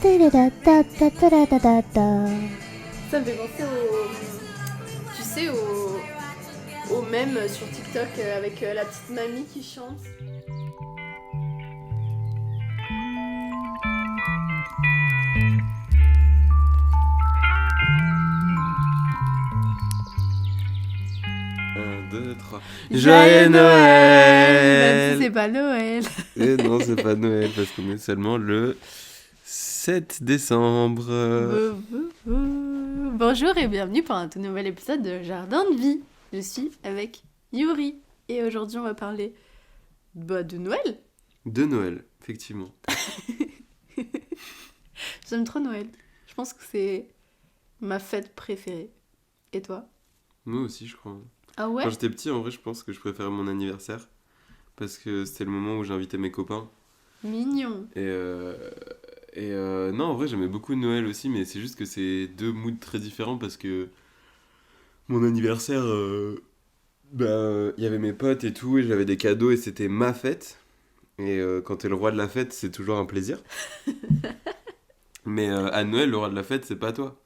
Ça me fait penser tu sais, au mème sur TikTok avec la petite mamie qui chante. Un, deux, trois. Joyeux Noël! Même si c'est pas Noël. Et non, c'est pas Noël parce qu'on est seulement le 7 décembre. Bonjour et bienvenue pour un tout nouvel épisode de Jardin de vie. Je suis avec Yuri et aujourd'hui on va parler de Noël. De Noël, effectivement. J'aime trop Noël. Je pense que c'est ma fête préférée. Et toi? Moi aussi, je crois. Ah ouais? Quand j'étais petit, en vrai, je pense que je préférais mon anniversaire parce que c'était le moment où j'invitais mes copains. Mignon. Et non, en vrai, j'aimais beaucoup Noël aussi, mais c'est juste que c'est deux moods très différents parce que mon anniversaire, il y avait mes potes et tout, et j'avais des cadeaux et c'était ma fête. Et quand t'es le roi de la fête, c'est toujours un plaisir. Mais à Noël, le roi de la fête, c'est pas toi.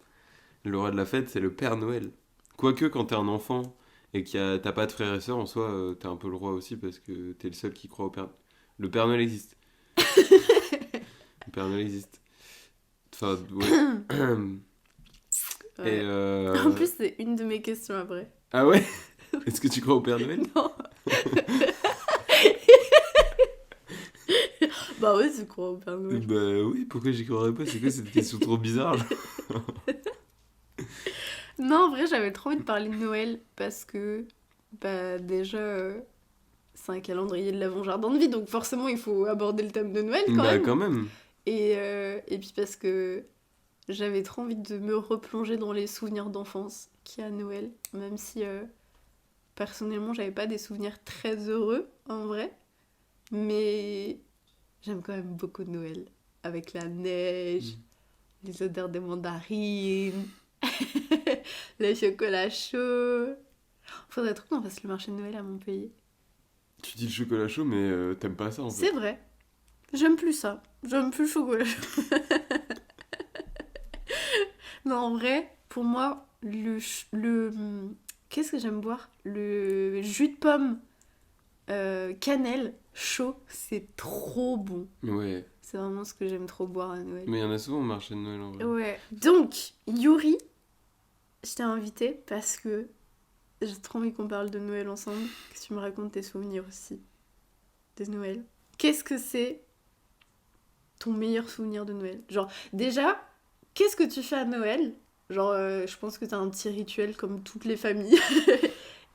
Le roi de la fête, c'est le Père Noël. Quoique, quand t'es un enfant et que t'as pas de frères et sœurs, en soi, t'es un peu le roi aussi parce que t'es le seul qui croit au Père. Le Père Noël existe. Le Père Noël existe. Enfin, ouais. Ouais. Et En plus, c'est une de mes questions après. Ah ouais? Est-ce que tu crois au Père Noël? Non. Bah ouais, tu crois au Père Noël. Bah oui, pourquoi j'y croirais pas? C'est quoi cette question trop bizarre là? Non, en vrai, j'avais trop envie de parler de Noël parce que, bah déjà, c'est un calendrier de l'Avent Jardin de vie, donc forcément, il faut aborder le thème de Noël quand Bah même. quand même. Et puis parce que j'avais trop envie de me replonger dans les souvenirs d'enfance qu'il y a à Noël, même si personnellement, j'avais pas des souvenirs très heureux en vrai, mais j'aime quand même beaucoup Noël, avec la neige, les odeurs des mandarines. Le chocolat chaud. Faudrait trop qu'on fasse le marché de Noël à Montpellier. Tu dis le chocolat chaud, mais t'aimes pas ça en fait. C'est vrai. J'aime plus ça. J'aime plus le chocolat chaud. Non, en vrai, pour moi, qu'est-ce que j'aime boire? Le jus de pomme cannelle chaud, c'est trop bon. Ouais. C'est vraiment ce que j'aime trop boire à Noël. Mais il y en a souvent au marché de Noël en vrai. Ouais. Donc, Yuri, je t'ai invité parce que j'ai trop envie qu'on parle de Noël ensemble, que tu me racontes tes souvenirs aussi de Noël. Qu'est-ce que c'est ton meilleur souvenir de Noël? Genre, déjà, qu'est-ce que tu fais à Noël? Genre, je pense que t'as un petit rituel comme toutes les familles.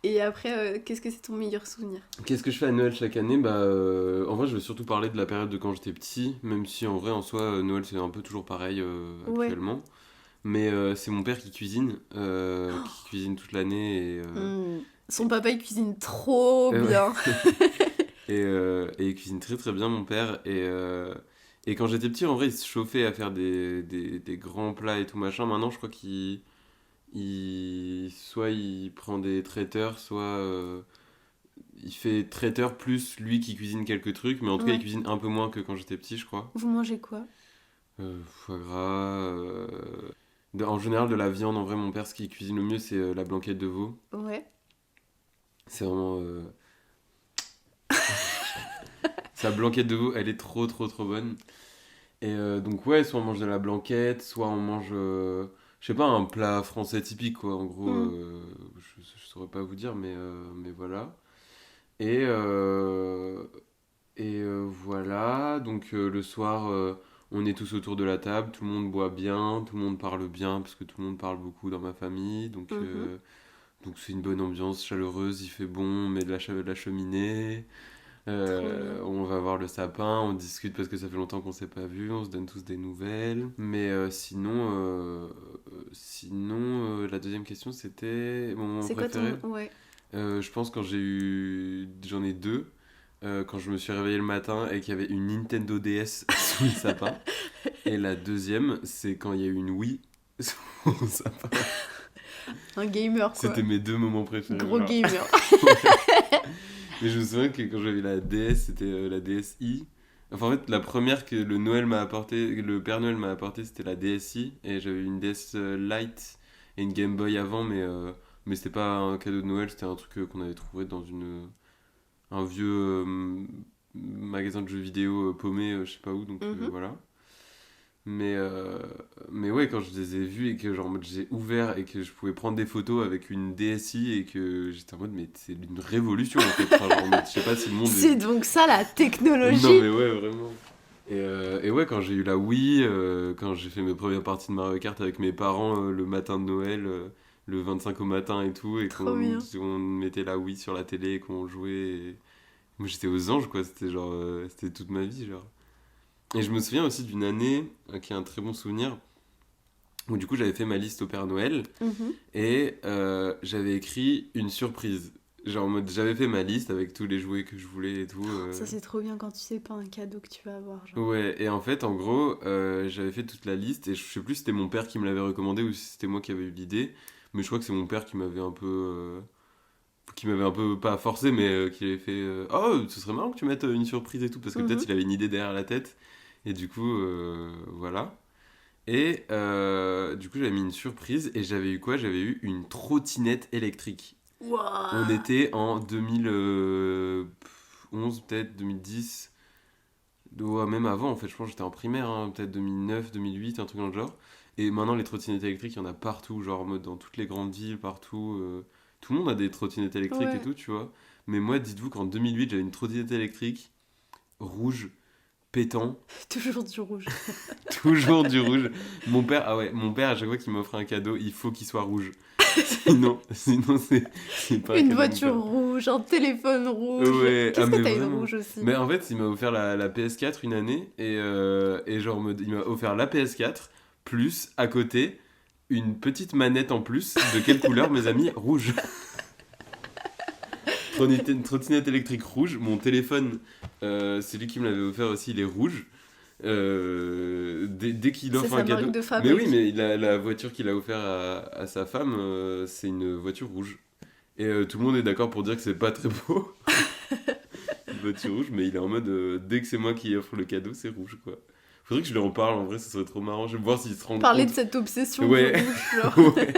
Et après, qu'est-ce que c'est ton meilleur souvenir? Qu'est-ce que je fais à Noël chaque année? En vrai, je vais surtout parler de la période de quand j'étais petit, même si en vrai, en soi, Noël c'est un peu toujours pareil Ouais. actuellement. Mais c'est mon père qui cuisine toute l'année et Son papa, il cuisine trop ouais. bien. Et il cuisine très très bien, mon père. Et quand j'étais petit, en vrai, il se chauffait à faire des grands plats et tout machin. Maintenant, je crois soit il prend des traiteurs, soit il fait traiteur plus lui qui cuisine quelques trucs. Mais en tout cas, Ouais. il cuisine un peu moins que quand j'étais petit, je crois. Vous mangez quoi? Foie gras. En général, de la viande, en vrai, mon père, ce qu'il cuisine le mieux, c'est la blanquette de veau. Ouais. C'est vraiment. Sa blanquette de veau, elle est trop trop trop bonne. Et donc ouais, soit on mange de la blanquette, soit on mange, je sais pas, un plat français typique quoi. En gros, je saurais pas vous dire, mais voilà. Et, voilà, donc le soir, on est tous autour de la table, tout le monde boit bien, tout le monde parle bien, parce que tout le monde parle beaucoup dans ma famille. Donc c'est une bonne ambiance chaleureuse, il fait bon, on met de la cheminée. On va voir le sapin, on discute parce que ça fait longtemps qu'on s'est pas vu, on se donne tous des nouvelles. Mais sinon, la deuxième question c'était mon moment C'est quoi préféré. ton... Ouais. Je pense j'en ai deux. Quand je me suis réveillé le matin et qu'il y avait une Nintendo DS sous le sapin. Et la deuxième, c'est quand il y a eu une Wii sous le sapin. Un gamer quoi. C'était mes deux moments préférés. Gros genre. gamer. Mais je me souviens que quand j'avais la DS, c'était la DSi. Enfin, en fait, la première que le Père Noël m'a apporté, c'était la DSi. Et j'avais une DS Lite et une Game Boy avant, mais c'était pas un cadeau de Noël, c'était un truc qu'on avait trouvé dans un vieux magasin de jeux vidéo paumé, je sais pas où, donc Mhm. voilà. Mais, euh, mais ouais, quand je les ai vus et que genre, en mode, j'ai ouvert et que je pouvais prendre des photos avec une DSi et que j'étais en mode, mais c'est une révolution en fait. Enfin, genre, en mode, je sais pas si le monde C'est est. donc ça la Non, technologie. mais ouais, vraiment. Et ouais, quand j'ai eu la Wii, quand j'ai fait mes premières parties de Mario Kart avec mes parents le matin de Noël, le 25 au matin et tout, et Trop bien. qu'on mettait la Wii sur la télé et qu'on jouait. Moi j'étais aux anges, quoi, c'était genre, c'était toute ma vie, genre. Et je me souviens aussi d'une année qui est un très bon souvenir, où du coup j'avais fait ma liste au Père Noël, Mhm. et j'avais écrit une surprise. Genre en mode, j'avais fait ma liste avec tous les jouets que je voulais et tout. Ça c'est trop bien quand tu sais pas un cadeau que tu vas avoir, genre. Ouais, et en fait, en gros, j'avais fait toute la liste et je sais plus si c'était mon père qui me l'avait recommandé ou si c'était moi qui avais eu l'idée, mais je crois que c'est mon père qui m'avait un peu, pas forcé, mais qui avait fait oh, ce serait marrant que tu mettes une surprise et tout, parce que peut-être Mhm. il avait une idée derrière la tête, et du coup, voilà. Et du coup, j'avais mis une surprise et j'avais eu quoi? J'avais eu une trottinette électrique. On Waouh. était en 2011, peut-être 2010. Ouais, même avant, en fait, je pense que j'étais en primaire, hein, peut-être 2009, 2008, un truc dans le genre. Et maintenant, les trottinettes électriques, il y en a partout, genre en mode dans toutes les grandes villes, partout. Tout le monde a des trottinettes électriques et Ouais. tout, tu vois. Mais moi, dites-vous qu'en 2008, j'avais une trottinette électrique, rouge, pétant, Toujours du rouge. toujours du rouge. Mon père, ah ouais, mon père, à chaque fois qu'il m'offre un cadeau, il faut qu'il soit rouge. Sinon c'est pas un Une cadeau, mon voiture père. rouge, un téléphone rouge. Ouais, ah Qu'est-ce que mais t'as une vraiment. rouge aussi? Mais en fait, il m'a offert la PS4 une année et genre il m'a offert la PS4 plus à côté une petite manette en plus de quelle couleur mes amis? Rouge. Trottinette électrique rouge. Mon téléphone, c'est lui qui me l'avait offert aussi, il est rouge. Dès qu'il C'est offre un sa marque cadeau. de Mais oui, fabrique. mais la voiture qu'il a offert à sa femme, c'est une voiture rouge. Et tout le monde est d'accord pour dire que c'est pas très beau. Une voiture rouge, mais il est en mode dès que c'est moi qui offre le cadeau, c'est rouge quoi. Faudrait que je lui en parle en vrai, ce serait trop marrant. Je vais voir s'il se rend Parler de compte. cette obsession du Ouais, rouge, genre. ouais.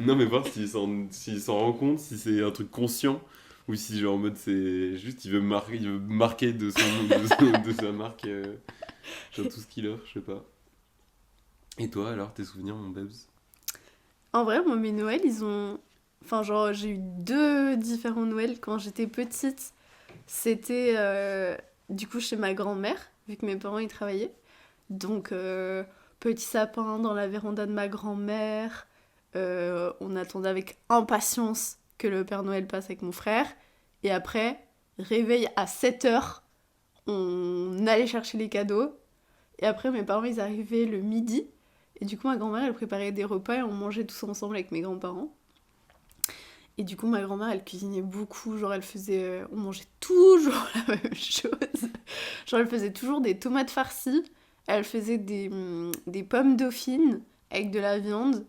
Non, mais voir s'il s'en rend compte, si c'est un truc conscient ou si genre en mode c'est juste il veut marquer de sa marque genre tout ce qu'il offre, je sais pas. Et toi alors, tes souvenirs, mon Babs? En vrai, moi, mes Noëls, ils ont. Enfin, genre, j'ai eu deux différents Noëls quand j'étais petite. C'était du coup chez ma grand-mère, vu que mes parents ils travaillaient. Donc, petit sapin dans la véranda de ma grand-mère. On attendait avec impatience que le Père Noël passe avec mon frère. Et après, réveil à 7h, on allait chercher les cadeaux. Et après, mes parents ils arrivaient le midi. Et du coup, ma grand-mère elle préparait des repas et on mangeait tous ensemble avec mes grands-parents. Et du coup, ma grand-mère, elle cuisinait beaucoup. Genre, elle faisait. On mangeait toujours la même chose. Genre, elle faisait toujours des tomates farcies. Elle faisait des pommes dauphines avec de la viande.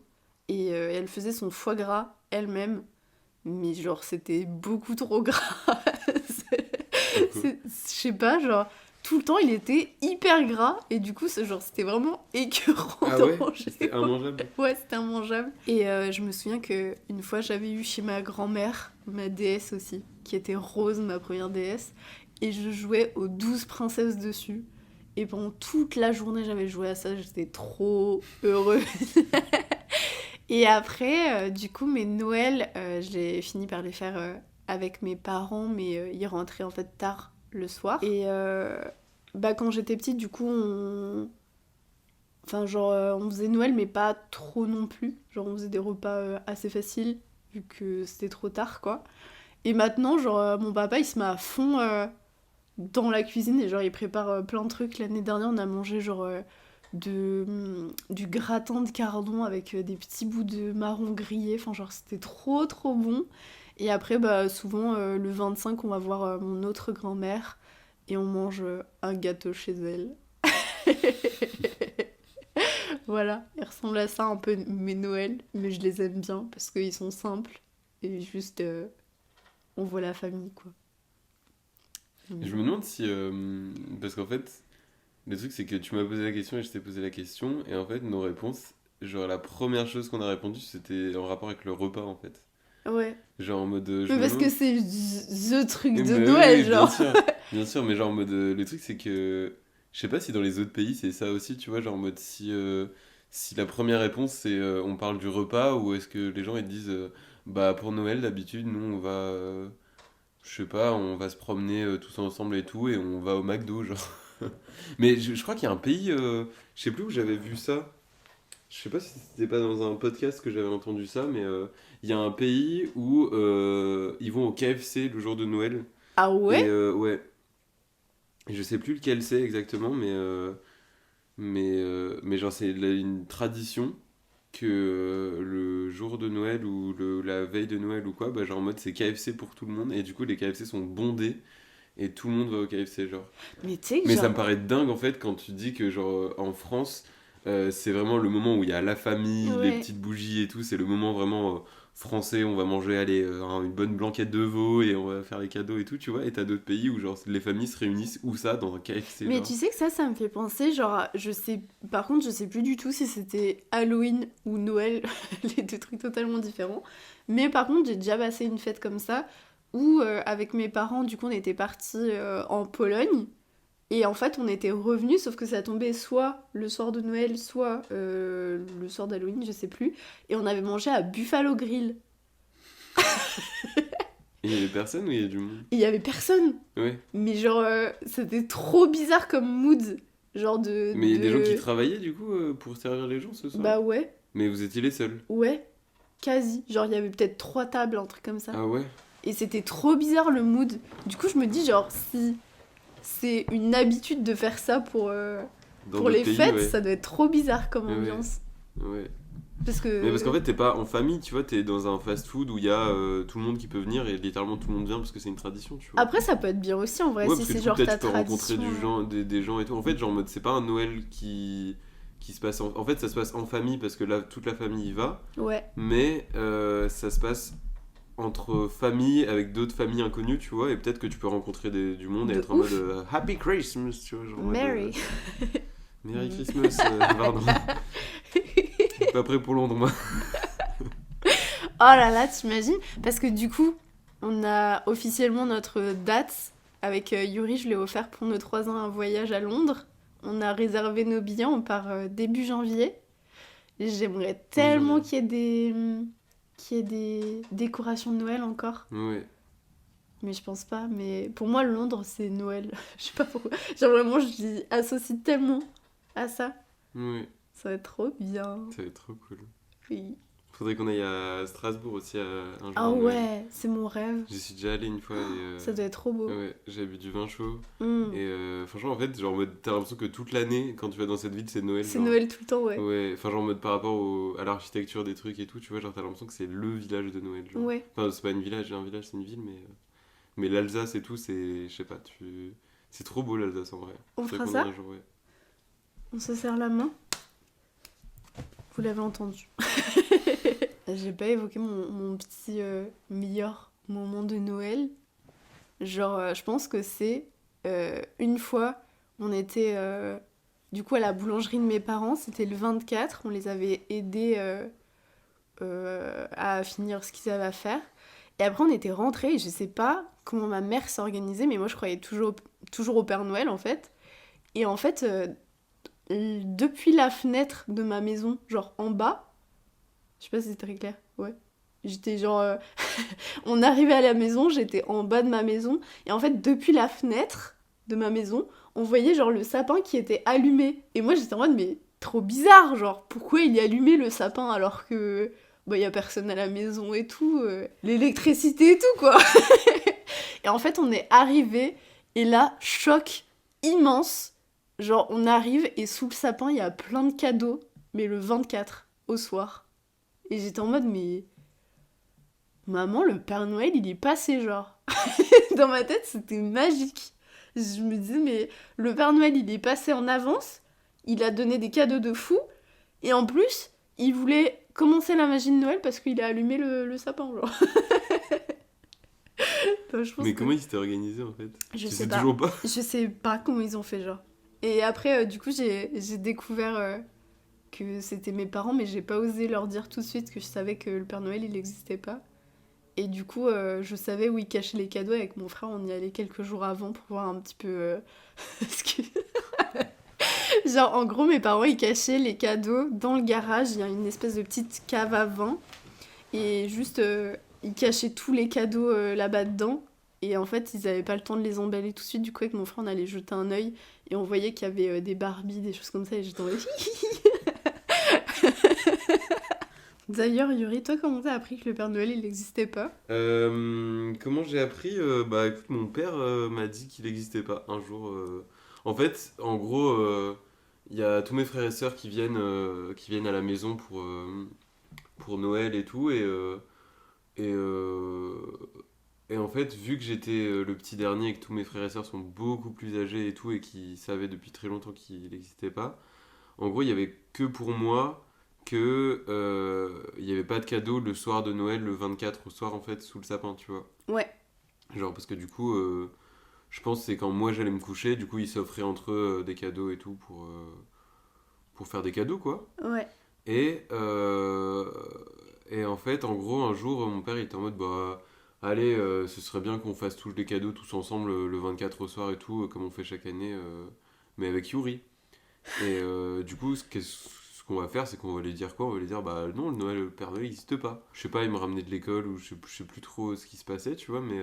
Et elle faisait son foie gras elle-même. Mais genre, c'était beaucoup trop gras. Pourquoi? Je sais pas, genre. Tout le temps, il était hyper gras. Et du coup, c'était vraiment écœurant Ah de ouais? manger. C'était immangeable? Ouais, c'était immangeable. Et je me souviens que une fois, j'avais eu chez ma grand-mère ma DS aussi, qui était rose, ma première DS. Et je jouais aux 12 princesses dessus. Et pendant toute la journée, j'avais joué à ça. J'étais trop heureuse. Et après, du coup, mes Noëls, j'ai fini par les faire avec mes parents, mais ils rentraient en fait tard le soir. Et bah, quand j'étais petite, du coup, enfin, genre, on faisait Noël, mais pas trop non plus. Genre, on faisait des repas assez faciles, vu que c'était trop tard, quoi. Et maintenant, genre, mon papa, il se met à fond dans la cuisine, et genre, il prépare plein de trucs. L'année dernière, on a mangé, genre, du gratin de cardon avec des petits bouts de marron grillé. Enfin, genre, c'était trop, trop bon. Et après, bah, souvent, le 25, on va voir mon autre grand-mère, et on mange un gâteau chez elle. Voilà, ils ressemblent à ça un peu mes Noëls, mais je les aime bien parce qu'ils sont simples et juste on voit la famille quoi. Je Mm. me demande si. Parce qu'en fait, Le truc, c'est que tu m'as posé la question et je t'ai posé la question. Et en fait, nos réponses, genre la première chose qu'on a répondu, c'était en rapport avec le repas, en fait. Ouais. Genre en mode, je Mais me parce que demande. c'est the truc Eh de ben Noël, oui, bien genre. sûr. Bien sûr, mais genre en mode, le truc, c'est que. Je sais pas si dans les autres pays, c'est ça aussi, tu vois. Genre en mode, si la première réponse, c'est on parle du repas, ou est-ce que les gens, ils te disent, bah pour Noël, d'habitude, nous, on va. Je sais pas, on va se promener tous ensemble et tout, et on va au McDo, genre. Mais je crois qu'il y a un pays, je sais plus où j'avais vu ça. Je sais pas si c'était pas dans un podcast que j'avais entendu ça, mais il y a un pays où ils vont au KFC le jour de Noël. Ah Et ouais? ouais, je sais plus lequel c'est exactement, mais genre c'est une tradition que le jour de Noël ou la veille de Noël ou quoi, bah genre en mode c'est KFC pour tout le monde, et du coup les KFC sont bondés et tout le monde va au KFC, genre. Mais tu sais que Mais ça me genre... paraît dingue en fait quand tu dis que genre en France c'est vraiment le moment où il y a la famille, les Ouais. petites bougies et tout, c'est le moment vraiment français, on va manger allez, une bonne blanquette de veau et on va faire les cadeaux et tout, tu vois, et t'as d'autres pays où genre les familles se réunissent où ça dans un KFC Mais genre. tu sais que ça me fait penser, genre, je sais... Par contre, je sais plus du tout si c'était Halloween ou Noël, les deux trucs totalement différents. Mais par contre, j'ai déjà passé une fête comme ça, où avec mes parents, du coup, on était partis en Pologne. Et en fait, on était revenus, sauf que ça tombait soit le soir de Noël, soit le soir d'Halloween, je sais plus. Et on avait mangé à Buffalo Grill. Et il y avait personne ou il y a du monde? Et il y avait personne. Ouais. Mais genre, c'était trop bizarre comme mood. Genre Mais il y a des gens qui de... travaillaient du coup pour servir les gens ce soir? Bah ouais, Mais vous étiez les seuls? ouais, quasi. Genre, il y avait peut-être 3 tables, un truc comme ça. Ah ouais? Et c'était trop bizarre le mood. Du coup, je me dis, genre, si c'est une habitude de faire ça Dans pour d'autres les pays, fêtes, ouais. ça doit être trop bizarre comme Ouais, ambiance. ouais. Parce Mais parce qu'en que... fait, t'es pas en famille, tu vois, t'es dans un fast-food où il y a tout le monde qui peut venir et littéralement tout le monde vient parce que c'est une tradition, tu vois. Après, ça peut être bien aussi, en vrai, Ouais, si parce que c'est du coup, genre peut-être ta tu peux rencontrer tradition. des gens et tout. En fait, genre, en mode, c'est pas un Noël qui se passe en fait, ça se passe en famille parce que là, toute la famille y va, Ouais. mais ça se passe entre familles avec d'autres familles inconnues, tu vois, et peut-être que tu peux rencontrer du monde et De être en ouf. mode Happy Christmas, tu vois, genre en mode, Mary. Merry Christmas, pardon. Pas prêt pour Londres, moi. Oh là là, t'imagines? Parce que du coup, on a officiellement notre date. Avec Yuri, je l'ai offert pour nos 3 ans un voyage à Londres. On a réservé nos billets, on part début janvier. Et j'aimerais tellement Mi-janvier. qu'il y ait des décorations de Noël encore. Ouais. Mais je pense pas. Mais pour moi, Londres, c'est Noël. Je sais pas pourquoi. Genre vraiment, je l'y associe tellement à ça. Ouais. Ça va être trop bien. Ça va être trop cool. Oui. Faudrait qu'on aille à Strasbourg aussi un jour Ah à Noël. ouais, c'est mon rêve. J'y suis déjà allé une fois et Ça doit être trop beau. ouais, j'ai bu du vin chaud Mm. et franchement en fait genre en mode, t'as l'impression que toute l'année quand tu vas dans cette ville c'est Noël C'est genre. Noël tout le temps, ouais. Ouais, enfin genre en mode par rapport à l'architecture des trucs et tout, tu vois, genre t'as l'impression que c'est le village de Noël genre. Ouais. Enfin c'est pas un village c'est une ville mais l'Alsace et tout c'est je sais pas, c'est trop beau l'Alsace en vrai. On Faudrait fera qu'on aille ça? un jour, ouais. On se serre la main. Vous l'avez entendu. J'ai pas évoqué mon petit meilleur moment de Noël. Genre, je pense que c'est une fois, on était du coup à la boulangerie de mes parents, c'était le 24, on les avait aidés à finir ce qu'ils avaient à faire. Et après, on était rentrés, et je sais pas comment ma mère s'est organisée, mais moi je croyais toujours au Père Noël en fait. Et en fait, depuis la fenêtre de ma maison, genre en bas, je sais pas si c'est très clair, ouais. J'étais genre... on arrivait à la maison, j'étais en bas de ma maison, et en fait, depuis la fenêtre de ma maison, on voyait genre le sapin qui était allumé. Et moi, j'étais en mode, mais trop bizarre, genre, pourquoi il est allumé le sapin alors que... Bah, y a personne à la maison et tout, l'électricité et tout, quoi. Et en fait, on est arrivé, et là, choc immense. Genre, on arrive, et sous le sapin, il y a plein de cadeaux, mais le 24, au soir. Et j'étais en mode, mais... Maman, le Père Noël, il est passé, genre. Dans ma tête, c'était magique. Je me disais, mais le Père Noël, il est passé en avance, il a donné des cadeaux de fou, et en plus, il voulait commencer la magie de Noël parce qu'il a allumé le sapin, genre. Donc, je pense Mais que... comment ils s'étaient organisés en fait? Je Tu sais sais pas. toujours pas? Je sais pas comment ils ont fait, genre. Et après, du coup, j'ai découvert que c'était mes parents, mais j'ai pas osé leur dire tout de suite que je savais que le Père Noël, il n'existait pas. Et du coup, je savais où ils cachaient les cadeaux. Avec mon frère, on y allait quelques jours avant pour voir un petit peu ce que... Genre, en gros, mes parents, ils cachaient les cadeaux dans le garage. Il y a une espèce de petite cave à vin. Et juste, ils cachaient tous les cadeaux là-bas dedans. Et en fait, ils avaient pas le temps de les emballer tout de suite. Du coup, avec mon frère, on allait jeter un œil. Et on voyait qu'il y avait des Barbies, des choses comme ça. Et j'étais en mode... D'ailleurs, Yuri, toi, comment t'as appris que le Père Noël, il n'existait pas? Comment j'ai appris? Bah écoute, mon père m'a dit qu'il n'existait pas un jour. En fait, en gros, il y a tous mes frères et sœurs qui viennent à la maison pour Noël et tout. Et, euh, et en fait, vu que j'étais le petit dernier et que tous mes frères et sœurs sont beaucoup plus âgés et tout, et qui savaient depuis très longtemps qu'il n'existait pas, en gros, il y avait que pour moi que il n'y avait pas de cadeau le soir de Noël, le 24 au soir, en fait, sous le sapin, tu vois. Ouais, Genre, parce que du coup, je pense que c'est quand moi j'allais me coucher, du coup, ils s'offraient entre eux des cadeaux et tout pour faire des cadeaux, quoi. ouais. Et, et en fait, en gros, un jour, mon père il était en mode, bah, allez, ce serait bien qu'on fasse tous les cadeaux tous ensemble le 24 au soir et tout, comme on fait chaque année, mais avec Yuri. Et du coup, ce qu'on va faire, c'est qu'on va lui dire quoi? On va lui dire, bah non, le Noël, le Père Noël n'existe pas. Je sais pas, il me ramenait de l'école ou je sais plus trop ce qui se passait, tu vois, mais.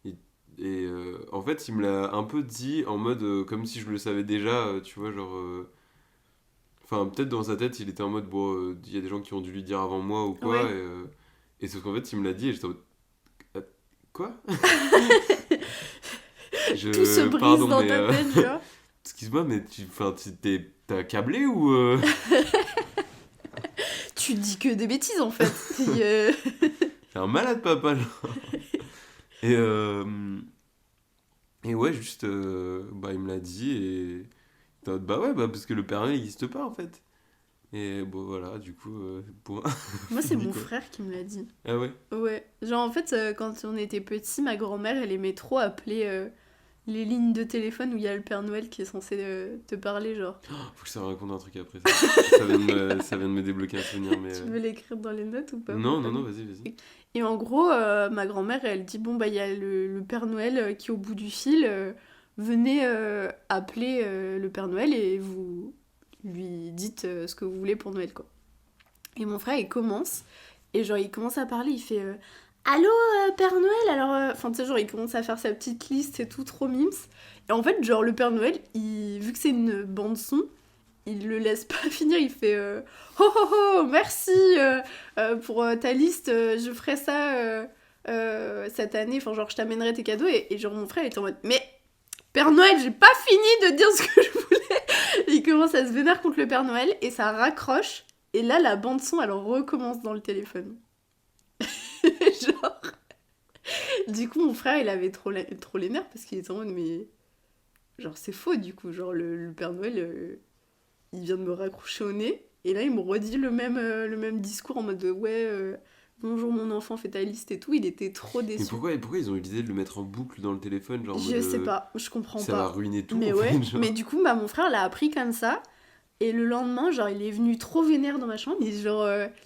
Il- en fait, il me l'a un peu dit en mode comme si je le savais déjà, tu vois, genre. Enfin, peut-être dans sa tête, il était en mode, bon, il y a des gens qui ont dû lui dire avant moi ou quoi, Ouais. et sauf qu'en fait, il me l'a dit et j'étais en mode, ah, quoi? Tout se brise Pardon, dans mais. ta tête, genre. Excuse-moi, mais t'as câblé ou. Tu dis que des bêtises, en fait. T'es un malade, papa, là. Et, et ouais, juste, bah, il me l'a dit et. t'es en mode, bah ouais, bah, parce que le Père Noël n'existe pas, en fait. Et bon, voilà, du coup, bon, Moi, c'est fini mon quoi. frère qui me l'a dit. Ah ouais? Ouais. Genre, en fait, quand on était petit, ma grand-mère, elle aimait trop appeler les lignes de téléphone où il y a le Père Noël qui est censé te parler, genre. Faut que je te raconte un truc après ça. Ça vient de me débloquer un souvenir, mais. Tu veux l'écrire dans les notes ou pas pour Non, pas non, non, nous- vas-y, vas-y. Et en gros, ma grand-mère, elle dit, bon, bah, il y a le Père Noël qui est au bout du fil. Venez appeler le Père Noël et vous lui dites ce que vous voulez pour Noël, quoi. Et mon frère, il commence, et genre, il commence à parler, il fait Allô, Père Noël? Alors, enfin, tu sais, genre, il commence à faire sa petite liste et tout, trop mimes. Et en fait, genre, le Père Noël, vu que c'est une bande-son, il le laisse pas finir, il fait Oh oh oh, merci pour ta liste, je ferai ça cette année, enfin, genre, je t'amènerai tes cadeaux. Et genre, mon frère, il est en mode Mais Père Noël, j'ai pas fini de dire ce que je voulais! Il commence à se vénérer contre le Père Noël, et ça raccroche. Et là, la bande-son, elle recommence dans le téléphone. Genre. Du coup, mon frère, il avait trop les nerfs parce qu'il était en mode, mais. Genre, c'est faux, du coup. Genre, le Père Noël, il vient de me raccrocher au nez. Et là, il me redit le même discours en mode, ouais, bonjour mon enfant, fais ta liste et tout. Il était trop Mais déçu. pourquoi ils ont eu l'idée de le mettre en boucle dans le téléphone, genre en mode. Je sais pas, je comprends Ça va pas. ruiner tout, Mais en fait, ouais, genre. mais du coup, bah, mon frère l'a appris comme ça. Et le lendemain, genre, il est venu trop vénère dans ma chambre. Et genre,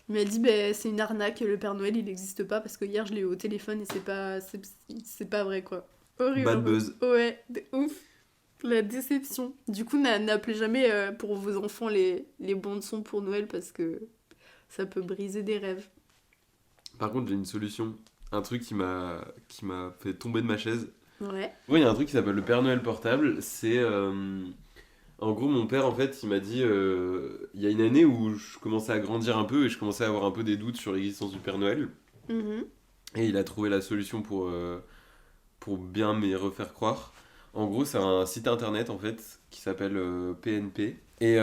il m'a dit, bah, c'est une arnaque, le Père Noël, il n'existe pas. Parce que hier, je l'ai eu au téléphone et c'est pas vrai, quoi. Horrible. Bad buzz. Ouais, de ouf. La déception. Du coup, n'appelez jamais pour vos enfants les bandes son pour Noël parce que ça peut briser des rêves. Par contre, j'ai une solution. Un truc qui m'a fait tomber de ma chaise. Ouais. Ouais, il y a un truc qui s'appelle le Père Noël portable. C'est. En gros, mon père, en fait, il m'a dit. Il y a une année où je commençais à grandir un peu et je commençais à avoir un peu des doutes sur l'existence du Père Noël. Mhm. Et il a trouvé la solution pour bien m'y refaire croire. En gros, c'est un site internet, en fait, qui s'appelle PNP. Et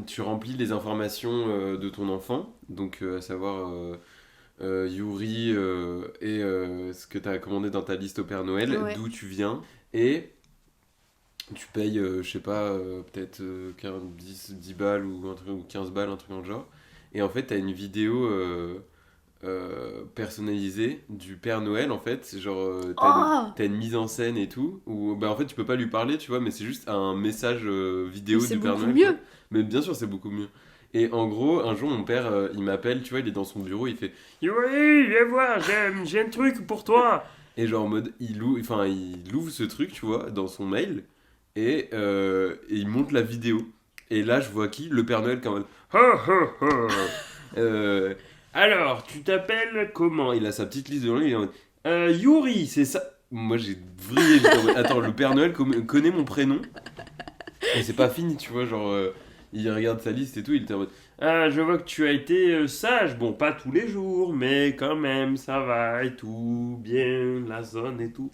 tu remplis les informations de ton enfant, donc à savoir Yuri et ce que tu as commandé dans ta liste au Père Noël, Ouais. d'où tu viens, et tu payes, je sais pas, peut-être 10 balles ou, un truc, ou 15 balles, un truc dans le genre. Et en fait, tu as une vidéo personnalisé du Père Noël en fait. C'est genre Oh t'as une mise en scène et tout où bah en fait tu peux pas lui parler tu vois, mais c'est juste un message Mais vidéo c'est du Père beaucoup Noël quoi. mieux. Mais bien sûr c'est beaucoup mieux. Et en gros un jour mon père il m'appelle, tu vois, il est dans son bureau, il fait oui viens voir, j'ai un truc pour toi. Et genre en mode il ouvre ce truc tu vois dans son mail et il monte la vidéo. Et là je vois qui, le Père Noël qui est en mode ho ho ho. Euh, alors, tu t'appelles comment? Il a sa petite liste de noms, il est en mode Yuri, c'est ça. Moi j'ai vrillé, j'étais en mode, attends, le Père Noël connaît mon prénom et c'est pas fini, tu vois, genre il regarde sa liste et tout, il était en mode ah, je vois que tu as été sage, bon, pas tous les jours, mais quand même, ça va et tout, bien, la zone et tout.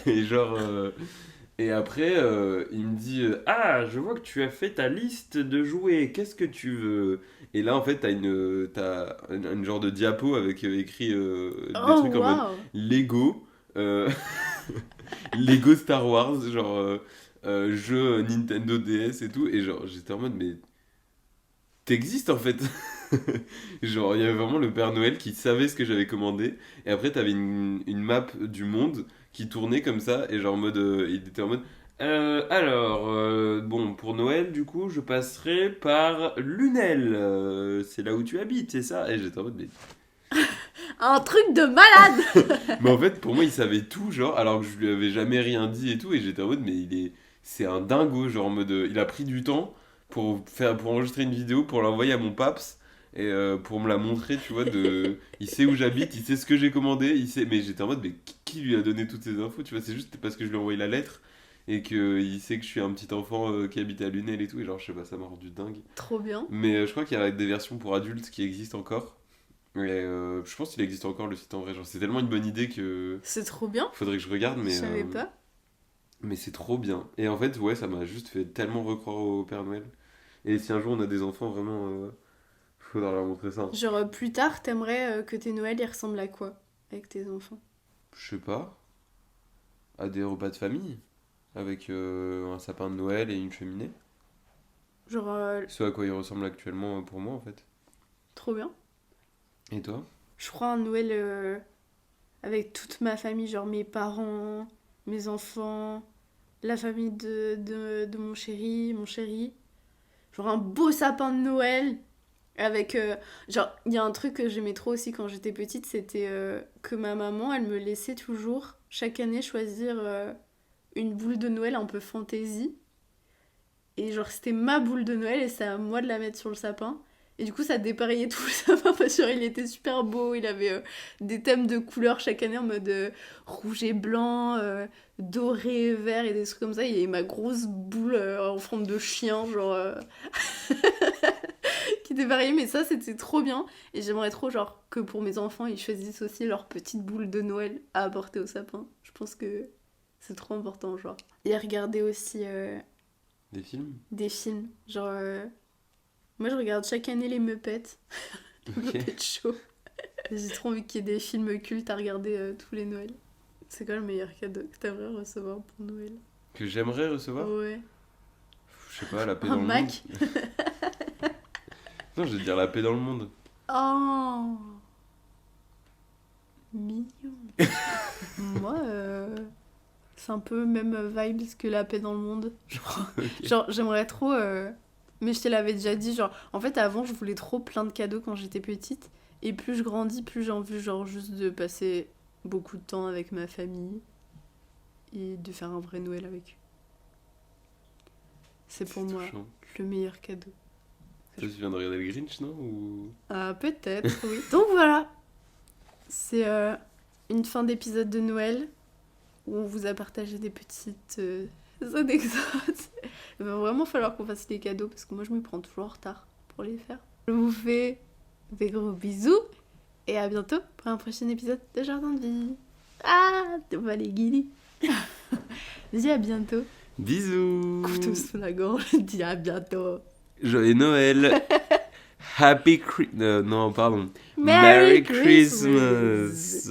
Et genre, et après, il me dit ah, je vois que tu as fait ta liste de jouets, qu'est-ce que tu veux? Et là, en fait, t'as une genre de diapo avec écrit des Oh trucs en mode waouh. Lego, euh, Lego Star Wars, genre jeu Nintendo DS et tout. Et genre, j'étais en mode, mais t'existes en fait. Genre, il y avait vraiment le Père Noël qui savait ce que j'avais commandé. Et après, t'avais une map du monde qui tournait comme ça. Et genre, en mode, il était en mode. Bon, pour Noël, du coup, je passerai par Lunel. C'est là où tu habites, c'est ça? Et j'étais en mode, mais. Un truc de malade. Mais en fait, pour moi, il savait tout, genre, alors que je lui avais jamais rien dit et tout. Et j'étais en mode, mais c'est un dingo, genre, en mode, il a pris du temps pour enregistrer une vidéo, pour l'envoyer à mon paps. Et pour me la montrer, tu vois, il sait où j'habite, il sait ce que j'ai commandé, il sait. Mais j'étais en mode, mais qui lui a donné toutes ces infos, tu vois, c'est juste parce que je lui ai envoyé la lettre et qu'il sait que je suis un petit enfant qui habite à Lunel et tout, et genre, je sais pas, ça m'a rendu dingue. Trop bien. Mais je crois qu'il y a des versions pour adultes qui existent encore. Et je pense qu'il existe encore le site en vrai, genre, c'est tellement une bonne idée que C'est trop bien. faudrait que je regarde, Je savais pas. mais c'est trop bien. Et en fait, ouais, ça m'a juste fait tellement recroire au Père Noël. Et si un jour on a des enfants, vraiment, faudra leur montrer ça. Genre plus tard, t'aimerais que tes Noëls ils ressemblent à quoi avec tes enfants? Je sais pas, à des repas de famille, avec un sapin de Noël et une cheminée. Genre Ce à quoi il ressemble actuellement pour moi en fait. trop bien. Et toi? Je crois un Noël avec toute ma famille, genre mes parents, mes enfants, la famille de mon chéri. Genre un beau sapin de Noël avec... genre, il y a un truc que j'aimais trop aussi quand j'étais petite, c'était que ma maman, elle me laissait toujours, chaque année, choisir une boule de Noël un peu fantaisie. Et genre, c'était ma boule de Noël et c'est à moi de la mettre sur le sapin. Et du coup, ça dépareillait tout le sapin parce que genre, il était super beau. Il avait des thèmes de couleurs chaque année en mode rouge et blanc, doré et vert et des trucs comme ça. Il y avait ma grosse boule en forme de chien, genre, qui dépareillait. Mais ça, c'était trop bien. Et j'aimerais trop, genre, que pour mes enfants, ils choisissent aussi leur petite boule de Noël à apporter au sapin. Je pense que c'est trop important, genre. Et regarder aussi Des films? des films. Genre, moi je regarde chaque année les Muppets. Les Ok. Muppets Show. J'ai trop envie qu'il y ait des films cultes à regarder tous les Noëls. C'est quoi le meilleur cadeau que t'aimerais recevoir pour Noël? Que j'aimerais recevoir? Ouais. Je sais pas, la paix Un dans le monde. Mac. Non, je vais te dire la paix dans le monde. Oh, mignon. Moi, c'est un peu même vibes que la paix dans le monde. Ok. Genre, j'aimerais trop. Mais je te l'avais déjà dit, genre, en fait, avant, je voulais trop plein de cadeaux quand j'étais petite. Et plus je grandis, plus j'ai envie, genre, juste de passer beaucoup de temps avec ma famille et de faire un vrai Noël avec eux. C'est pour C'est moi touchant. le meilleur cadeau. Toi, tu viens de regarder le Grinch, non? Ou... Ah, peut-être, oui. Donc voilà, c'est une fin d'épisode de Noël où on vous a partagé des petites anecdotes. Il va vraiment falloir qu'on fasse les cadeaux parce que moi je me prends toujours en retard pour les faire. Je vous fais des gros bisous et à bientôt pour un prochain épisode de Jardin de Vie. Ah, t'es pas les guilis. Dis à bientôt. Bisous! Couteau sous la gorge, dis à bientôt. Joyeux Noël! Non, pardon. Merry Christmas.